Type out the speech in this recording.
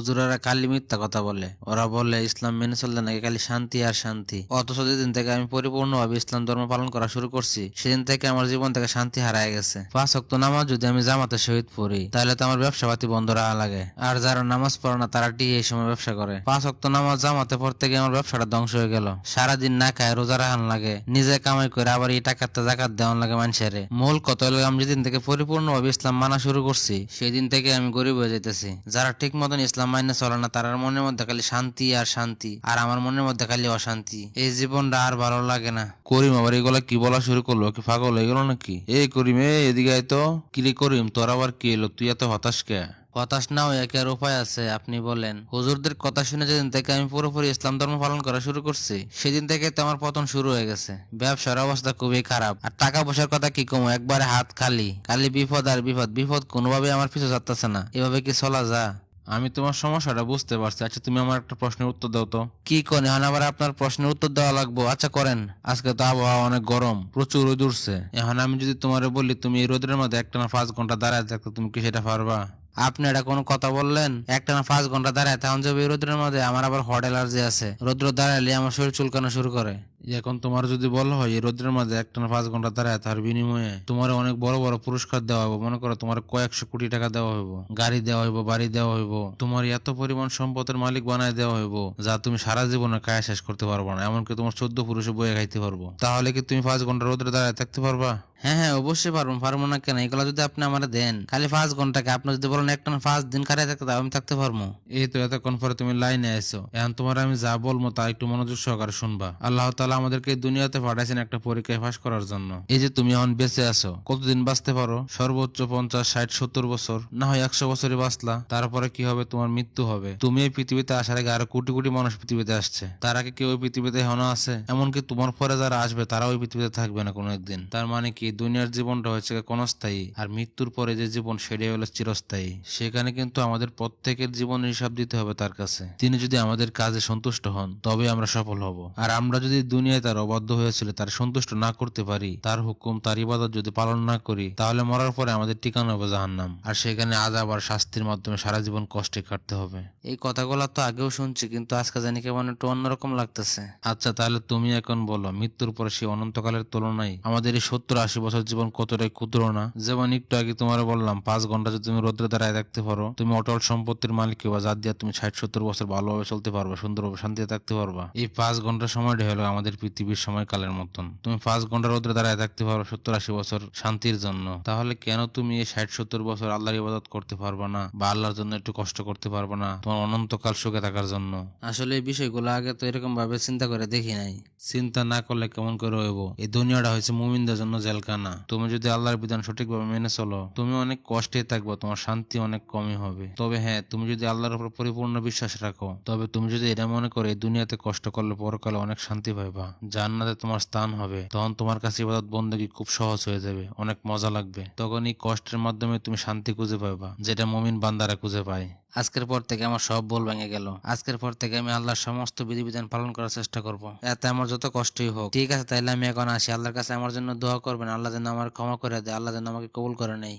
হুজুরেরা খালি মিথ্যা কথা বলে। ওরা বলে ইসলাম মেনে চললে নাকি খালি শান্তি আর শান্তি। অথচ যেদিন থেকে আমি পরিপূর্ণভাবে ইসলাম ধর্ম পালন করা শুরু করছি সেদিন থেকে আমার জীবন থেকে শান্তি হারায় গেছে। 5 ওয়াক্ত নামাজ যদি আমি জামাতে শহীদ পড়ি তাহলে তো আমার ব্যবসা পাতি বন্ধ রাখা লাগে। আর যারা নামাজ পড়ে না তারা এই সময় ব্যবসা করে। 5 ওয়াক্ত নামাজ জামাতে পড়তে গিয়ে আমার ব্যবসাটা ধ্বংস হয়ে গেল। সারাদিন না খায় রোজা রাখান লাগে, নিজে কামাই করে আবার এই টাকাতে জাকাত দেওয়ান লাগে মানুষের। মূল কত হলো আমি যেদিন থেকে পরিপূর্ণভাবে ইসলাম মানা শুরু করছি সেই দিন থেকে আমি গরিব হয়ে যেতেছি। যারা ঠিক মতন ইসলাম মাইনে চলে না তার মনের মধ্যে খালি শান্তি আর শান্তি, আর আমার মনের মধ্যে খালি অশান্তি। এই জীবনটা আর ভালো লাগে না। করিম আবার এগুলা কি বলা শুরু করলো? কি পাগল হয়ে গেল নাকি? এই করিম, এদিকে আয় তো। কিরে করিম, তোর আবার কি এলো? তুই এত হতাশ কে? হতাশ না হয়ে কি আর উপায় আছে? আপনি বলেন। হুজুরদের কথা শুনে যেদিন থেকে আমি পুরোপুরি ইসলাম ধর্ম পালন করা শুরু করছি সেদিন থেকে তো আমার পতন শুরু হয়ে গেছে। ব্যবসার অবস্থা খুবই খারাপ, আর টাকা পয়সার কথা কি কমো, একবারে হাত খালি। খালি বিপদ আর বিপদ, বিপদ কোনোভাবে আমার পিছু যাচ্ছে না। এভাবে কি চলা যা? আমি তোমার সমস্যাটা বুঝতে পারছি। আচ্ছা তুমি আমার একটা প্রশ্নের উত্তর দাও তো। কি করেন এখন আবার আপনার প্রশ্নের উত্তর দেওয়া লাগবো? আচ্ছা করেন। আজকে তো আবহাওয়া অনেক গরম, প্রচুর রোদ উঠছে। এখন আমি যদি তোমারে বলি তুমি এই রোদের মধ্যে একটানা 5 ঘন্টা দাঁড়ায় থাকতো, তুমি কি সেটা পারবা? আপনি এটা কোনো কথা বললেন? একটানা 5 ঘন্টা দাঁড়ায় তখন যাবে এই রোদের মধ্যে? আমার আবার হট অ্যালার্জি আছে, রোদ্র দাঁড়াইলে আমার শরীর চুলকানো শুরু করে। এখন তোমার যদি বলা হয় এই রোদ্রের মধ্যে একটানা 5 ঘন্টা দাঁড়ায়, তার বিনিময়ে তোমার অনেক বড় বড় পুরস্কার দেওয়া হবে। মনে করো তোমার কয়েকশো কোটি টাকা দেওয়া হইব, গাড়ি দেওয়া হইব, বাড়ি দেওয়া হইব, তোমার এত পরিমাণ সম্পদের মালিক বানায় দেওয়া হইব যা তুমি সারা জীবনে কায়া শেষ করতে পারবো না। এমনকি তোমার 14 পুরুষে বয়ে খাইতে পারবো। তাহলে কি তুমি 5 ঘন্টা রোদ্রে দাঁড়ায় থাকতে পারবা? হ্যাঁ হ্যাঁ, অবশ্যই পারবো। পারবো না কেন? এগুলো যদি আপনি আমার দেন খালি 5 ঘন্টাকে, আপনি যদি বলেন একটানা 5 দিন খারাই থাকতে আমি থাকতে পারবো। এই তো এতক্ষণ পরে তুমি লাইনে আইছো, এখন তোমার আমি যা বলবো তা একটু মনোযোগ সহকারে শুনবা। আল্লাহ তাআলা আমাদেরকে এই দুনিয়াতে পাঠাইছেন একটা পরীক্ষায় পাস করার জন্য। এই যে তুমি এখন বেঁচে আছো, কতদিন বাঁচতে পারো? সর্বোচ্চ 50, 60, 70 বছর, না হয় 100 বছরই বাঁচলা। তারপরে কি হবে? তোমার মৃত্যু হবে। তুমি এই পৃথিবীতে আসার আগে আরো কোটি কোটি মানুষ পৃথিবীতে আসছে, তার আগে কেউ ওই পৃথিবীতে এখনো আছে? এমনকি তোমার পরে যারা আসবে তারা ওই পৃথিবীতে থাকবে না কোনো একদিন। তার মানে কি দুনিয়ার জীবনটা হচ্ছে ক্ষণস্থায়ী, আর মৃত্যুর পরে যে জীবন সেটাই হলো চিরস্থায়ী। সেখানে কিন্তু আমাদের প্রত্যেকের জীবনের হিসাব দিতে হবে তার কাছে। তিনি যদি আমাদের কাজে সন্তুষ্ট হন তবে আমরা সফল হব। আর আমরা যদি দুনিয়ায় তার অবাধ্য হয়েছিল, তার সন্তুষ্ট না করতে পারি, তার হুকুম তার ইবাদত যদি পালন না করি, তাহলে মরার পরে আমাদের ঠিকানা হবে জাহান্নাম। আর সেখানে আযাব আর শাস্তির মাধ্যমে সারা জীবন কষ্টে কাটতে হবে। এই কথাগুলো তো আগেও শুনছি, কিন্তু আজকে জানি কেমন একটু অন্যরকম লাগতেছে। আচ্ছা তাহলে তুমি এখন বলো, মৃত্যুর পরে সেই অনন্তকালের তুলনায় আমাদের এই 70-80 বছর জীবন কতটাই ক্ষুদ্র না? যেমন একটু আগে তোমার বললাম 5 ঘন্টা যদি তুমি রোদ্রে দাঁড়ায় থাকতে পারো, তুমি অটল সম্পত্তির মালিক হবা, যা দিয়ে তুমি 60-70 বছর ভালোভাবে চলতে পারবে, সুন্দরভাবে শান্তিতে থাকতে পারবা। এই 5 ঘন্টার সময়টা হলো আমাদের পৃথিবীর সময়কালের মতন। তুমি 5 ঘন্টা রোদ্রে দাঁড়ায় থাকতে পারো 70-80 বছর শান্তির জন্য। তাহলে কেন তুমি এই 60-70 বছর আল্লাহর ইবাদত করতে পারবা না, বা আল্লাহর জন্য একটু কষ্ট করতে পারবা না তোমার অনন্তকাল সুখে থাকার জন্য? আসলে এই বিষয়গুলো আগে তো এরকম ভাবে চিন্তা করে দেখি নাই। চিন্তা না করলে কেমন করে হইব? এই দুনিয়াটা হয়েছে মুমিনদের জন্য জেলখানা। তুমি যদি আল্লাহর বিধান সঠিকভাবে মেনে চলো তুমি অনেক কষ্টে থাকবে, তোমার শান্তি অনেক কমই হবে। তবে হ্যাঁ, তুমি যদি আল্লাহর উপর পরিপূর্ণ বিশ্বাস রাখো, তবে তুমি যদি এটা মনে করো এই দুনিয়াতে কষ্ট করলে পরকালে অনেক শান্তি পাইবা, জান্নাতে তোমার স্থান হবে, তখন তোমার কাছে ইবাদত বন্দেগী খুব সহজ হয়ে যাবে, অনেক মজা লাগবে। তখন এই কষ্টের মাধ্যমে তুমি শান্তি খুঁজে পাবা, যেটা মুমিন বান্দারা খুঁজে পায়। আজকের পর থেকে আমার সব বল ভেঙে গেল। আজকের পর থেকে আমি আল্লাহর সমস্ত বিধিবিধান পালন করার চেষ্টা করব, এতে আমার যত কষ্টই হোক। ঠিক আছে, তাইলে আমি এখন আসি। আল্লাহর কাছে আমার জন্য দোয়া করবেন, আল্লাহ যেন আমার ক্ষমা করে দেয়, আল্লাহ যেন আমাকে কবুল করে নেয়।